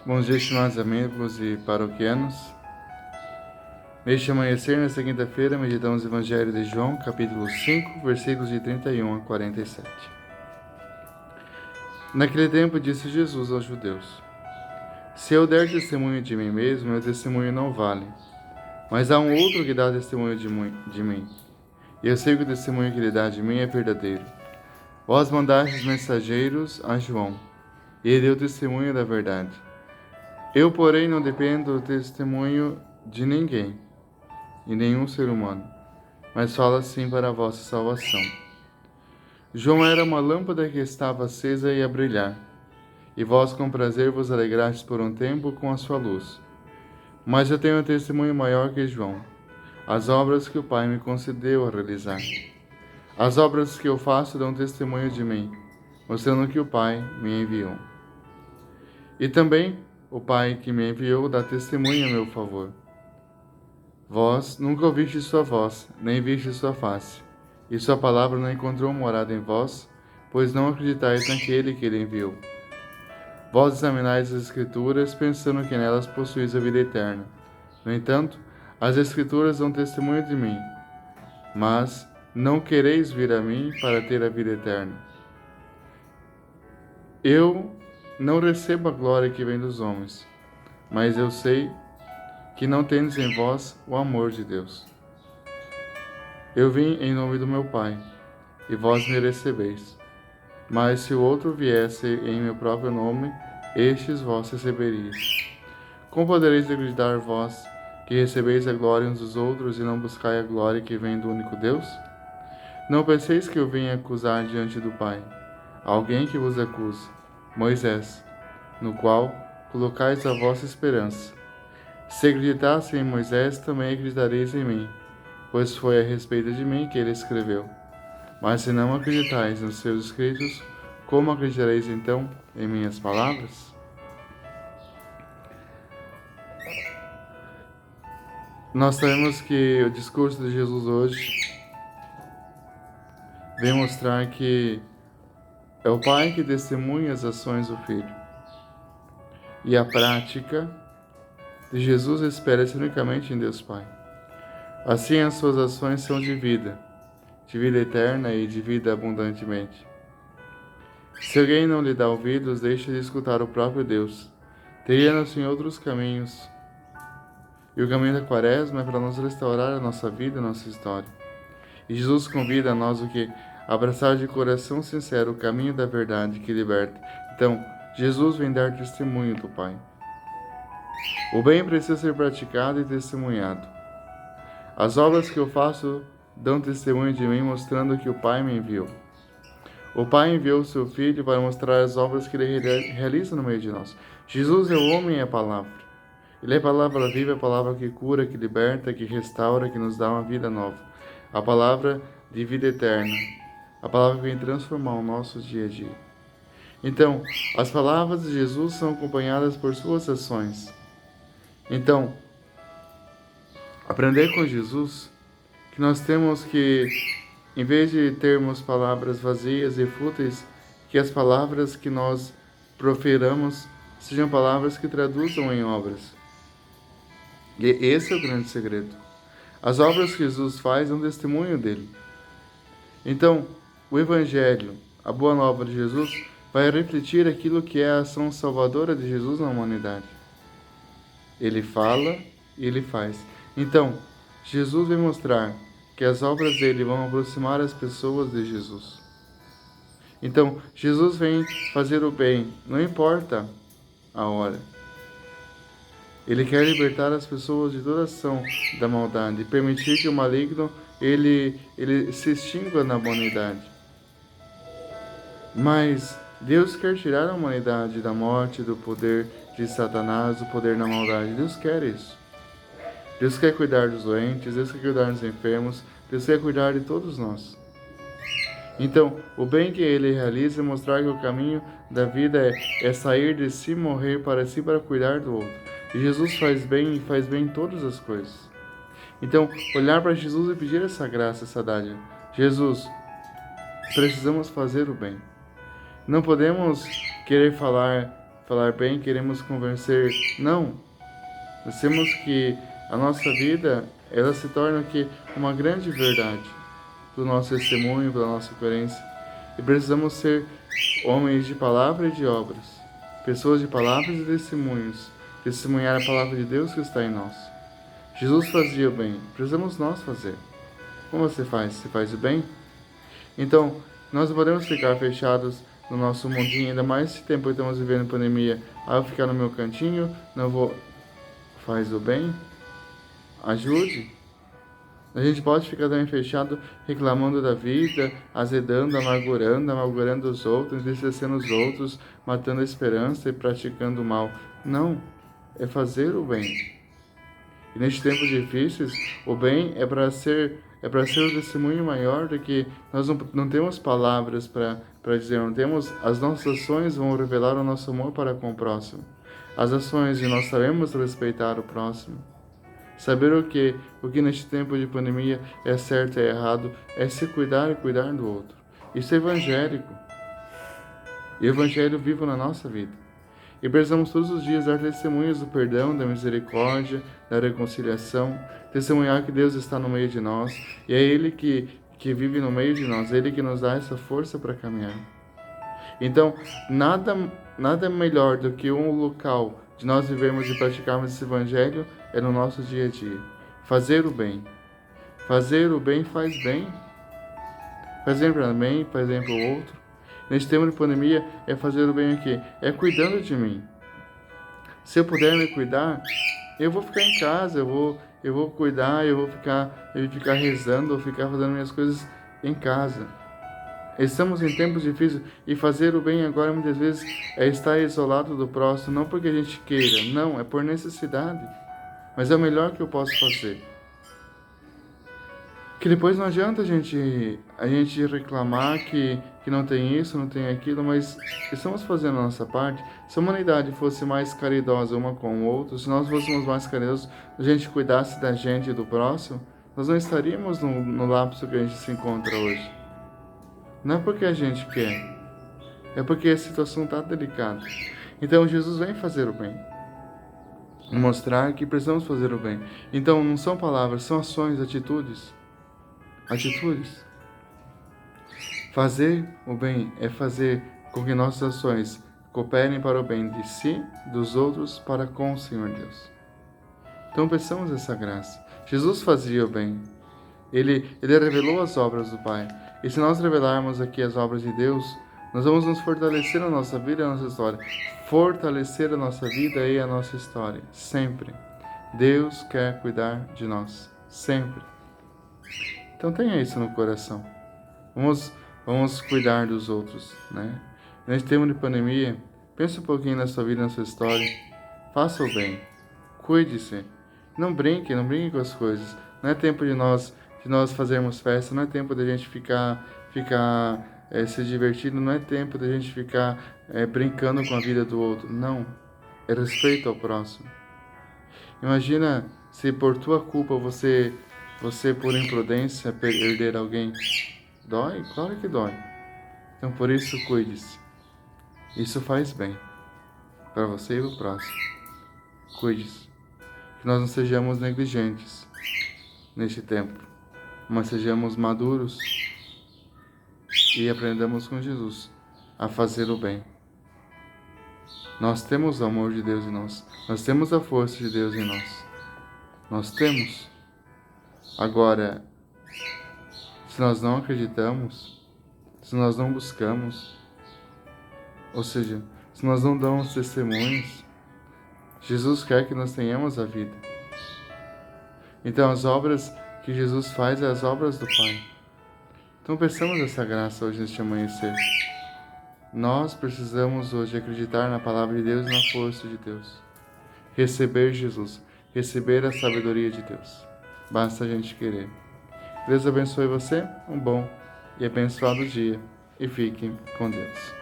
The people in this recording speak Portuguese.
Bom dia, estimados amigos e paroquianos. Neste amanhecer, nesta quinta-feira, meditamos o Evangelho de João, capítulo 5, versículos de 31 a 47. Naquele tempo, disse Jesus aos judeus: Se eu der testemunho de mim mesmo, meu testemunho não vale. Mas há um outro que dá testemunho de mim, e eu sei que o testemunho que ele dá de mim é verdadeiro. Vós mandastes mensageiros a João, e ele deu testemunho da verdade. Eu, porém, não dependo do testemunho de ninguém, e nenhum ser humano, mas falo assim para a vossa salvação. João era uma lâmpada que estava acesa e a brilhar, e vós com prazer vos alegrastes por um tempo com a sua luz. Mas eu tenho um testemunho maior que João, as obras que o Pai me concedeu a realizar. As obras que eu faço dão testemunho de mim, mostrando que o Pai me enviou. E também o Pai que me enviou dá testemunho a meu favor. Vós nunca ouvistes sua voz, nem vistes sua face, e sua palavra não encontrou morada em vós, pois não acreditais naquele que ele enviou. Vós examinais as Escrituras, pensando que nelas possuís a vida eterna. No entanto, as Escrituras dão testemunho de mim, mas não quereis vir a mim para ter a vida eterna. Eu não recebo a glória que vem dos homens, mas eu sei que não tendes em vós o amor de Deus. Eu vim em nome do meu Pai, e vós me recebeis. Mas se o outro viesse em meu próprio nome, estes vós receberias. Como podereis acreditar vós, que recebeis a glória uns dos outros e não buscai a glória que vem do único Deus? Não penseis que eu vim acusar diante do Pai. Alguém que vos acusa, Moisés, no qual colocais a vossa esperança. Se acreditasse em Moisés, também acreditareis em mim, pois foi a respeito de mim que ele escreveu. Mas se não acreditais nos seus escritos, como acreditareis então em minhas palavras? Nós sabemos que o discurso de Jesus hoje vem mostrar que é o Pai que testemunha as ações do Filho. E a prática de Jesus espera-se unicamente em Deus Pai. Assim, as suas ações são de vida eterna e de vida abundantemente. Se alguém não lhe dá ouvidos, deixe de escutar o próprio Deus. Teria-nos em outros caminhos. E o caminho da Quaresma é para nos restaurar a nossa vida, a nossa história. E Jesus convida a nós o que? Abraçar de coração sincero o caminho da verdade que liberta. Então, Jesus vem dar testemunho do Pai. O bem precisa ser praticado e testemunhado. As obras que eu faço dão testemunho de mim, mostrando que o Pai me enviou. O Pai enviou o seu Filho para mostrar as obras que ele realiza no meio de nós. Jesus é o homem e a palavra. Ele é a palavra viva, a palavra que cura, que liberta, que restaura, que nos dá uma vida nova. A palavra de vida eterna. A palavra que vem transformar o nosso dia a dia. Então, as palavras de Jesus são acompanhadas por suas ações. Então, aprender com Jesus que nós temos que, em vez de termos palavras vazias e fúteis, que as palavras que nós proferamos sejam palavras que traduzam em obras. E esse é o grande segredo. As obras que Jesus faz são testemunho dele. Então, o Evangelho, a Boa Nova de Jesus, vai refletir aquilo que é a ação salvadora de Jesus na humanidade. Ele fala e ele faz. Então, Jesus vem mostrar que as obras dele vão aproximar as pessoas de Jesus. Então, Jesus vem fazer o bem, não importa a hora. Ele quer libertar as pessoas de toda ação da maldade e permitir que o maligno ele se extingua na humanidade. Mas Deus quer tirar a humanidade da morte, do poder de Satanás, do poder da maldade. Deus quer isso. Deus quer cuidar dos doentes, Deus quer cuidar dos enfermos, Deus quer cuidar de todos nós. Então, o bem que ele realiza é mostrar que o caminho da vida é sair de si, morrer para si, para cuidar do outro. E Jesus faz bem e faz bem em todas as coisas. Então, olhar para Jesus e pedir essa graça, essa dádiva. Jesus, precisamos fazer o bem. Não podemos querer falar falar bem, queremos convencer. Não. Nós temos que a nossa vida, ela se torna aqui uma grande verdade do nosso testemunho, da nossa coerência. E precisamos ser homens de palavra e de obras, pessoas de palavras e testemunhos, testemunhar a palavra de Deus que está em nós. Jesus fazia o bem, precisamos nós fazer. Como você faz? Você faz o bem? Então, nós não podemos ficar fechados no nosso mundinho, ainda mais esse tempo que estamos vivendo pandemia. Eu ficar no meu cantinho, não vou... Faz o bem? Ajude. A gente pode ficar também fechado, reclamando da vida, azedando, amargurando os outros, entristecendo os outros, matando a esperança e praticando o mal. Não, é fazer o bem. E nestes tempos difíceis, o bem é para ser o testemunho maior do que nós não temos palavras para dizer, não temos, as nossas ações vão revelar o nosso amor para com o próximo. As ações de nós sabemos respeitar o próximo. Saber o que neste tempo de pandemia é certo e é errado, é se cuidar e cuidar do outro. Isso é evangélico. E o evangelho vivo na nossa vida. E precisamos todos os dias dar testemunhos do perdão, da misericórdia, da reconciliação, testemunhar que Deus está no meio de nós, e é Ele que vive no meio de nós, é Ele que nos dá essa força para caminhar. Então, nada melhor do que um local de nós vivermos e praticarmos esse evangelho é no nosso dia a dia. Fazer o bem. Fazer o bem faz bem. Fazer para mim, fazer para o outro. Neste tempo de pandemia, é fazer o bem aqui. É cuidando de mim. Se eu puder me cuidar, eu vou ficar em casa, eu vou cuidar, eu vou ficar rezando, eu vou ficar fazendo minhas coisas em casa. Estamos em tempos difíceis e fazer o bem agora muitas vezes é estar isolado do próximo, não porque a gente queira, não, é por necessidade. Mas é o melhor que eu posso fazer. Que depois não adianta a gente reclamar que não tem isso, não tem aquilo, mas estamos fazendo a nossa parte. Se a humanidade fosse mais caridosa uma com o outro, se nós fôssemos mais caridosos, a gente cuidasse da gente e do próximo, nós não estaríamos no lapso que a gente se encontra hoje. Não é porque a gente quer, é porque a situação está delicada. Então Jesus vem fazer o bem. Mostrar que precisamos fazer o bem. Então não são palavras, são ações, atitudes. Atitudes. Fazer o bem é fazer com que nossas ações cooperem para o bem de si, dos outros, para com o Senhor Deus. Então peçamos essa graça. Jesus fazia o bem. Ele revelou as obras do Pai. E se nós revelarmos aqui as obras de Deus, nós vamos nos fortalecer na nossa vida e na nossa história. Fortalecer a nossa vida e a nossa história. Sempre. Deus quer cuidar de nós. Sempre. Então tenha isso no coração. Vamos cuidar dos outros, né? Nesse tempo de pandemia, pense um pouquinho na sua vida, na sua história. Faça o bem. Cuide-se. Não brinque com as coisas. Não é tempo de nós fazermos festa, não é tempo de a gente ficar se divertindo, não é tempo de a gente ficar brincando com a vida do outro. Não. É respeito ao próximo. Imagina se por tua culpa você por imprudência perder alguém. Dói? Claro que dói. Então por isso cuide-se. Isso faz bem para você e para o próximo. Cuide-se. Que nós não sejamos negligentes neste tempo, mas sejamos maduros e aprendamos com Jesus a fazer o bem. Nós temos o amor de Deus em nós. Nós temos a força de Deus em nós. Nós temos. Agora, se nós não acreditamos, se nós não buscamos, ou seja, se nós não damos testemunhos, Jesus quer que nós tenhamos a vida. Então as obras que Jesus faz é as obras do Pai. Então peçamos essa graça hoje neste amanhecer. Nós precisamos hoje acreditar na palavra de Deus e na força de Deus. Receber Jesus, receber a sabedoria de Deus. Basta a gente querer. Deus abençoe você, um bom e abençoado dia, e fiquem com Deus.